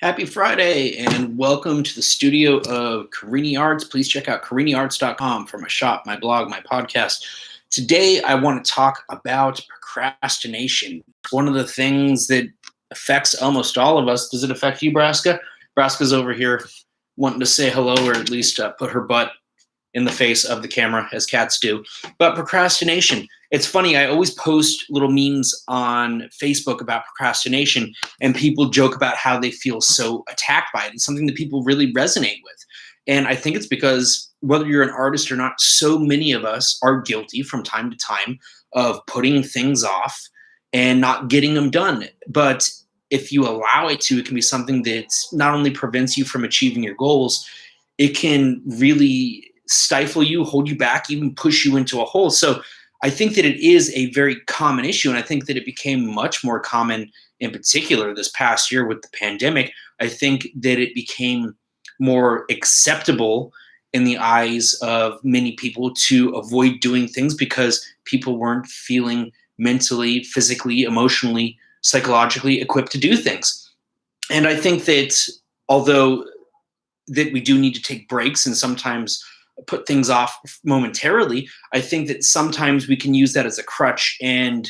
Happy Friday and welcome to the studio of Carini Arts. Please check out CariniArts.com for my shop, my blog, my podcast. Today, I want to talk about procrastination. It's one of the things that affects almost all of us. Does it affect you, Braska? Braska's over here wanting to say hello or at least put her butt in the face of the camera, as cats do. But procrastination. It's funny, I always post little memes on Facebook about procrastination, and people joke about how they feel so attacked by it. It's something that people really resonate with. And I think it's because whether you're an artist or not, so many of us are guilty from time to time of putting things off and not getting them done. But if you allow it to, it can be something that not only prevents you from achieving your goals, it can really stifle you, hold you back, even push you into a hole. So I think that it is a very common issue, and I think that it became much more common in particular this past year with the pandemic. I think that it became more acceptable in the eyes of many people to avoid doing things because people weren't feeling mentally, physically, emotionally, psychologically equipped to do things. And I think that although that we do need to take breaks and sometimes put things off momentarily, I think that sometimes we can use that as a crutch and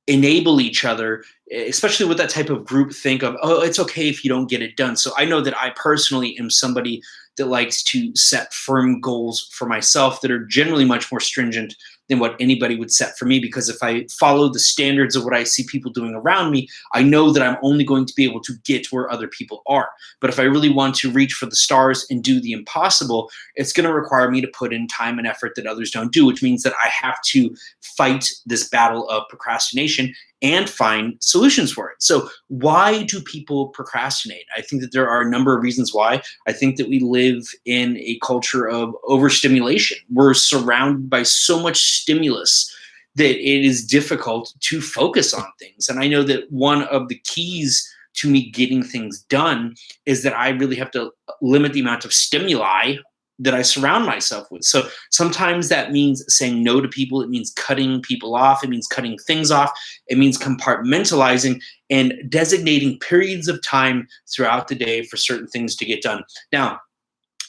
enable each other, especially with that type of group think of, oh, it's okay if you don't get it done. So I know that I personally am somebody that likes to set firm goals for myself that are generally much more stringent than what anybody would set for me, because if I follow the standards of what I see people doing around me, I know that I'm only going to be able to get where other people are. But if I really want to reach for the stars and do the impossible, it's going to require me to put in time and effort that others don't do, which means that I have to fight this battle of procrastination and find solutions for it. So why do people procrastinate? I think that there are a number of reasons why. I think that we live in a culture of overstimulation. We're surrounded by so much stimulus that it is difficult to focus on things. And I know that one of the keys to me getting things done is that I really have to limit the amount of stimuli that I surround myself with. So sometimes that means saying no to people. It means cutting people off. It means cutting things off. It means compartmentalizing and designating periods of time throughout the day for certain things to get done. Now,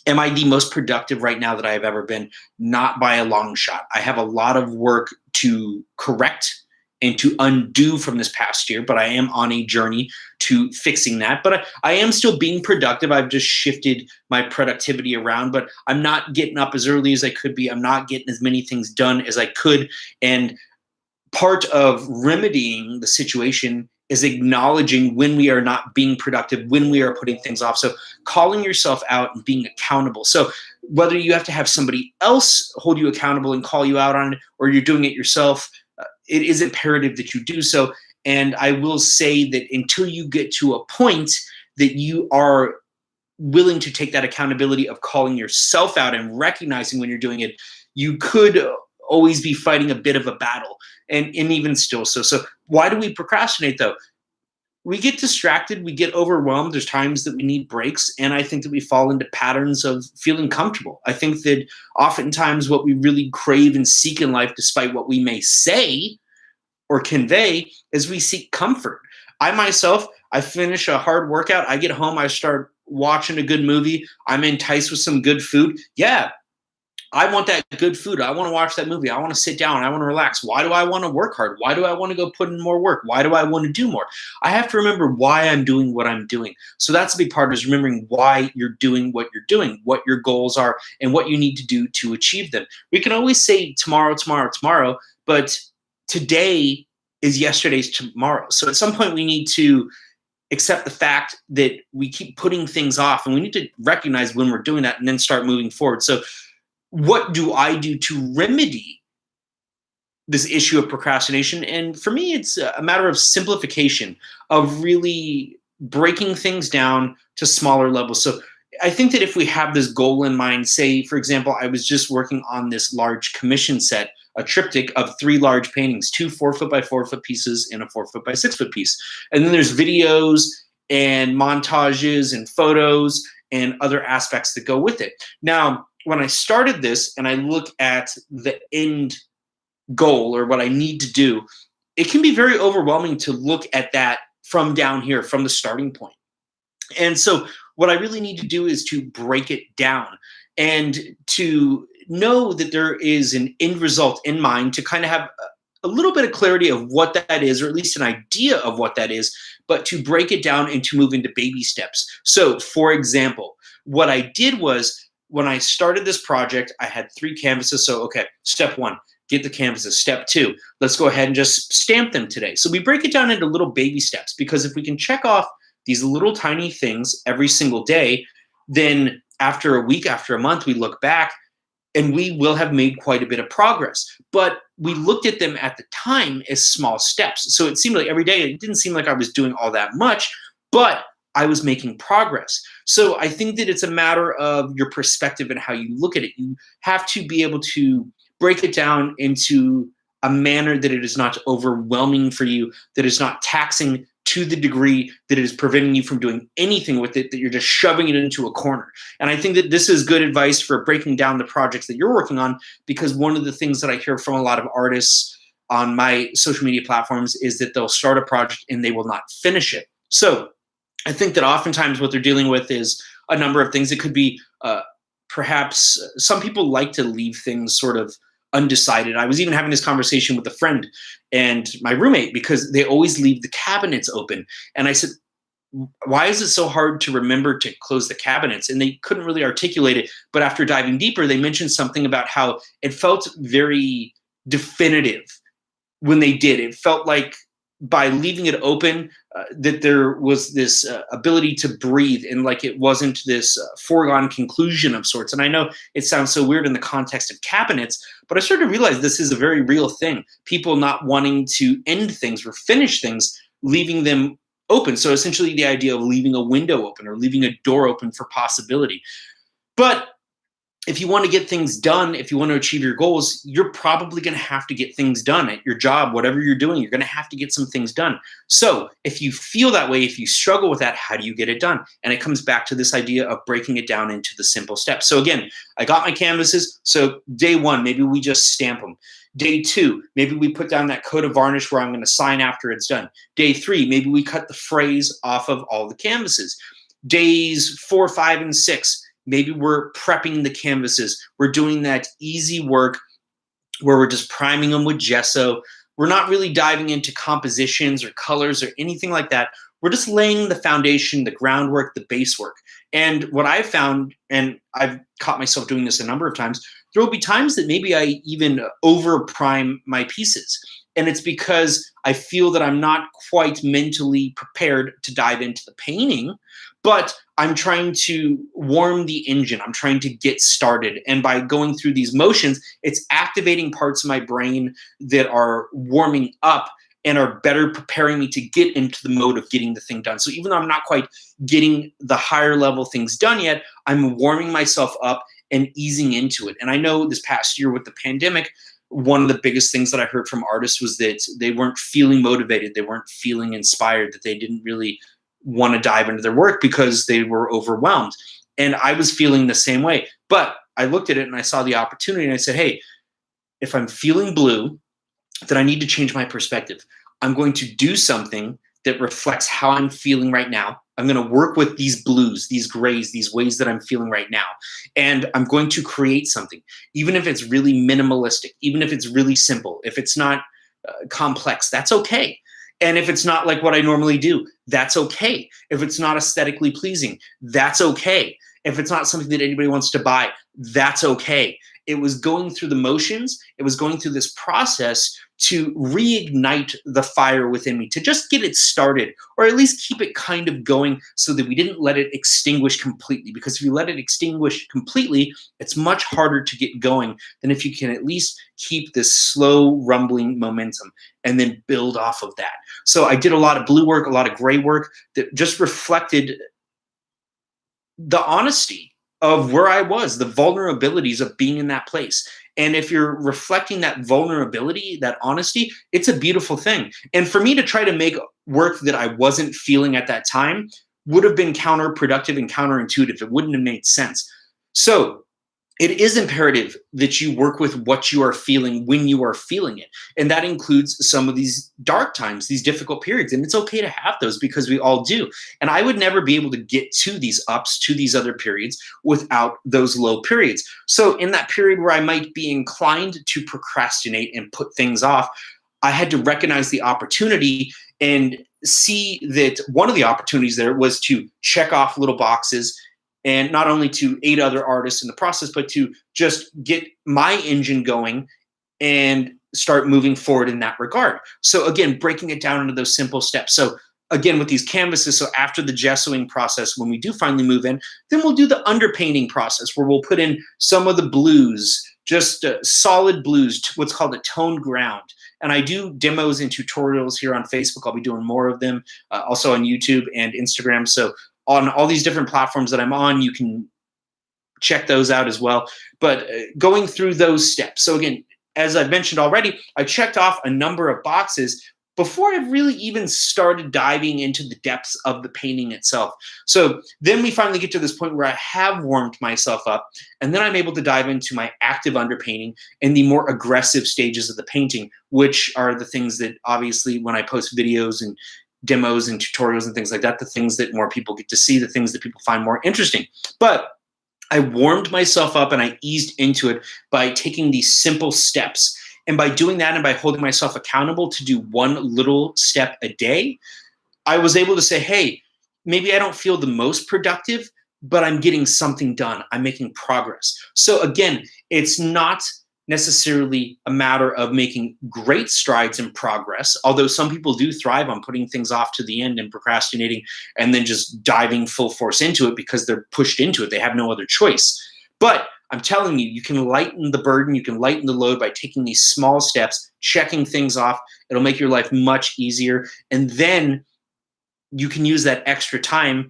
am I the most productive right now that I have ever been? Not by a long shot. I have a lot of work to correct and to undo from this past year, but I am on a journey to fixing that. But I am still being productive. I've just shifted my productivity around, but I'm not getting up as early as I could be. I'm not getting as many things done as I could. And part of remedying the situation is acknowledging when we are not being productive, when we are putting things off. So calling yourself out and being accountable. So whether you have to have somebody else hold you accountable and call you out on it, or you're doing it yourself, it is imperative that you do so. And I will say that until you get to a point that you are willing to take that accountability of calling yourself out and recognizing when you're doing it, you could always be fighting a bit of a battle. And even still so why do we procrastinate though? We get distracted, we get overwhelmed. There's times that we need breaks, and I think that we fall into patterns of feeling comfortable. I think that oftentimes what we really crave and seek in life, despite what we may say or convey, is we seek comfort. I myself, I finish a hard workout, I get home, I start watching a good movie, I'm enticed with some good food. Yeah, I want that good food. I want to watch that movie. I want to sit down. I want to relax. Why do I want to work hard? Why do I want to go put in more work? Why do I want to do more? I have to remember why I'm doing what I'm doing. So that's a big part, is remembering why you're doing what you're doing, what your goals are, and what you need to do to achieve them. We can always say tomorrow, tomorrow, tomorrow, but today is yesterday's tomorrow. So at some point we need to accept the fact that we keep putting things off, and we need to recognize when we're doing that and then start moving forward. So what do I do to remedy this issue of procrastination? And for me, it's a matter of simplification, of really breaking things down to smaller levels. So I think that if we have this goal in mind, say, for example, I was just working on this large commission set, a triptych of 3 large paintings, 2 4-foot by 4-foot pieces and a 4-foot by 6-foot piece. And then there's videos and montages and photos and other aspects that go with it. Now, when I started this and I look at the end goal or what I need to do, it can be very overwhelming to look at that from down here, from the starting point. And so what I really need to do is to break it down and to know that there is an end result in mind, to kind of have a little bit of clarity of what that is, or at least an idea of what that is, but to break it down and to move into baby steps. So, for example, what I did was when I started this project, I had 3 canvases. So, okay, step 1, get the canvases. Step 2, let's go ahead and just stamp them today. So we break it down into little baby steps, because if we can check off these little tiny things every single day, then after a week, after a month, we look back and we will have made quite a bit of progress. But we looked at them at the time as small steps. So it seemed like every day, it didn't seem like I was doing all that much, but I was making progress. So I think that it's a matter of your perspective and how you look at it. You have to be able to break it down into a manner that it is not overwhelming for you, that is not taxing to the degree that it is preventing you from doing anything with it, that you're just shoving it into a corner. And I think that this is good advice for breaking down the projects that you're working on, because one of the things that I hear from a lot of artists on my social media platforms is that they'll start a project and they will not finish it. So I think that oftentimes what they're dealing with is a number of things. It could be perhaps some people like to leave things sort of undecided. I was even having this conversation with a friend and my roommate, because they always leave the cabinets open. And I said, why is it so hard to remember to close the cabinets? And they couldn't really articulate it. But after diving deeper, they mentioned something about how it felt very definitive when they did. It felt like by leaving it open, that there was this ability to breathe, and like it wasn't this foregone conclusion of sorts. And I know it sounds so weird in the context of cabinets, but I started to realize this is a very real thing. People not wanting to end things or finish things, leaving them open. So essentially the idea of leaving a window open or leaving a door open for possibility. But if you want to get things done, if you want to achieve your goals, you're probably going to have to get things done at your job, whatever you're doing. You're going to have to get some things done. So if you feel that way, if you struggle with that, how do you get it done? And it comes back to this idea of breaking it down into the simple steps. So again, I got my canvases. So day 1, maybe we just stamp them. Day 2, maybe we put down that coat of varnish where I'm going to sign after it's done. Day 3, maybe we cut the phrase off of all the canvases. Days 4, 5, and 6, maybe we're prepping the canvases. We're doing that easy work where we're just priming them with gesso. We're not really diving into compositions or colors or anything like that. We're just laying the foundation, the groundwork, the base work. And what I've found, and I've caught myself doing this a number of times, there will be times that maybe I even over prime my pieces. And it's because I feel that I'm not quite mentally prepared to dive into the painting, but I'm trying to warm the engine. I'm trying to get started. And by going through these motions, it's activating parts of my brain that are warming up and are better preparing me to get into the mode of getting the thing done. So even though I'm not quite getting the higher level things done yet, I'm warming myself up and easing into it. And I know this past year with the pandemic, one of the biggest things that I heard from artists was that they weren't feeling motivated. They weren't feeling inspired, that they didn't really want to dive into their work because they were overwhelmed. And I was feeling the same way. But I looked at it and I saw the opportunity and I said, hey, if I'm feeling blue, then I need to change my perspective. I'm going to do something that reflects how I'm feeling right now. I'm going to work with these blues, these grays, these ways that I'm feeling right now. And I'm going to create something, even if it's really minimalistic, even if it's really simple, if it's not complex, that's okay. And if it's not like what I normally do, that's okay. If it's not aesthetically pleasing, that's okay. If it's not something that anybody wants to buy, that's okay. It was going through the motions. It was going through this process to reignite the fire within me, to just get it started, or at least keep it kind of going so that we didn't let it extinguish completely. Because if you let it extinguish completely, it's much harder to get going than if you can at least keep this slow rumbling momentum and then build off of that. So I did a lot of blue work, a lot of gray work that just reflected the honesty of where I was, the vulnerabilities of being in that place. And if you're reflecting that vulnerability, that honesty, it's a beautiful thing. And for me to try to make work that I wasn't feeling at that time would have been counterproductive and counterintuitive. It wouldn't have made sense. So it is imperative that you work with what you are feeling when you are feeling it. And that includes some of these dark times, these difficult periods. And it's okay to have those because we all do. And I would never be able to get to these ups, to these other periods without those low periods. So in that period where I might be inclined to procrastinate and put things off, I had to recognize the opportunity and see that one of the opportunities there was to check off little boxes, and not only to aid other artists in the process, but to just get my engine going and start moving forward in that regard. So again, breaking it down into those simple steps. So again, with these canvases, so after the gessoing process, when we do finally move in, then we'll do the underpainting process where we'll put in some of the blues, just solid blues, what's called a toned ground. And I do demos and tutorials here on Facebook. I'll be doing more of them, also on YouTube and Instagram. So on all these different platforms that I'm on, you can check those out as well. But going through those steps. So again, as I've mentioned already, I checked off a number of boxes before I really even started diving into the depths of the painting itself. So then we finally get to this point where I have warmed myself up, and then I'm able to dive into my active underpainting and the more aggressive stages of the painting, which are the things that obviously when I post videos and demos and tutorials and things like that, the things that more people get to see, the things that people find more interesting. But I warmed myself up and I eased into it by taking these simple steps. And by doing that and by holding myself accountable to do one little step a day, I was able to say, hey, maybe I don't feel the most productive, but I'm getting something done. I'm making progress. So again, it's not necessarily a matter of making great strides in progress, although some people do thrive on putting things off to the end and procrastinating and then just diving full force into it because they're pushed into it. They have no other choice. But I'm telling you, you can lighten the burden, you can lighten the load by taking these small steps, checking things off. It'll make your life much easier. And then you can use that extra time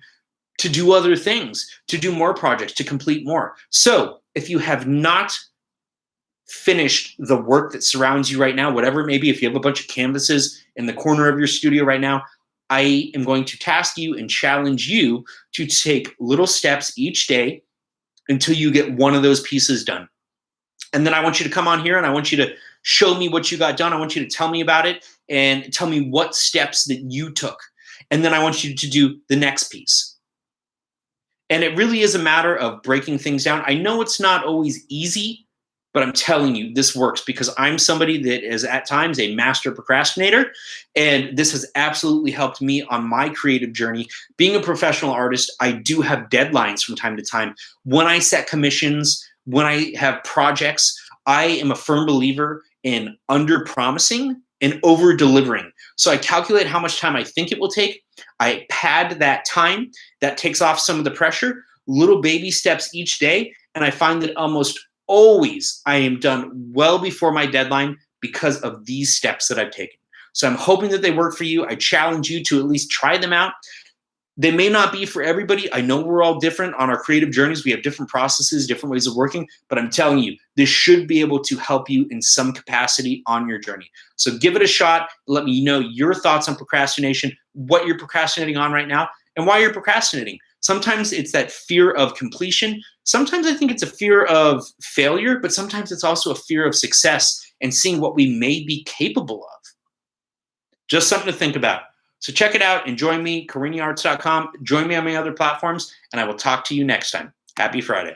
to do other things, to do more projects, to complete more. So if you have not finished the work that surrounds you right now, whatever it may be, if you have a bunch of canvases in the corner of your studio right now, I am going to task you and challenge you to take little steps each day until you get one of those pieces done. And then I want you to come on here and I want you to show me what you got done. I want you to tell me about it and tell me what steps that you took. And then I want you to do the next piece. And it really is a matter of breaking things down. I know it's not always easy, but I'm telling you, this works because I'm somebody that is at times a master procrastinator. And this has absolutely helped me on my creative journey. Being a professional artist, I do have deadlines from time to time. When I set commissions, when I have projects, I am a firm believer in under-promising and over-delivering. So I calculate how much time I think it will take. I pad that time. That takes off some of the pressure, little baby steps each day. And I find that almost always I am done well before my deadline because of these steps that I've taken. So I'm hoping that they work for you. I challenge you to at least try them out. They may not be for everybody. I know we're all different on our creative journeys. We have different processes, different ways of working, but I'm telling you, this should be able to help you in some capacity on your journey. So give it a shot. Let me know your thoughts on procrastination, what you're procrastinating on right now, and why you're procrastinating. Sometimes it's that fear of completion. Sometimes I think it's a fear of failure, but sometimes it's also a fear of success and seeing what we may be capable of. Just something to think about. So check it out and join me, Carini-arts.com. Join me on my other platforms, and I will talk to you next time. Happy Friday.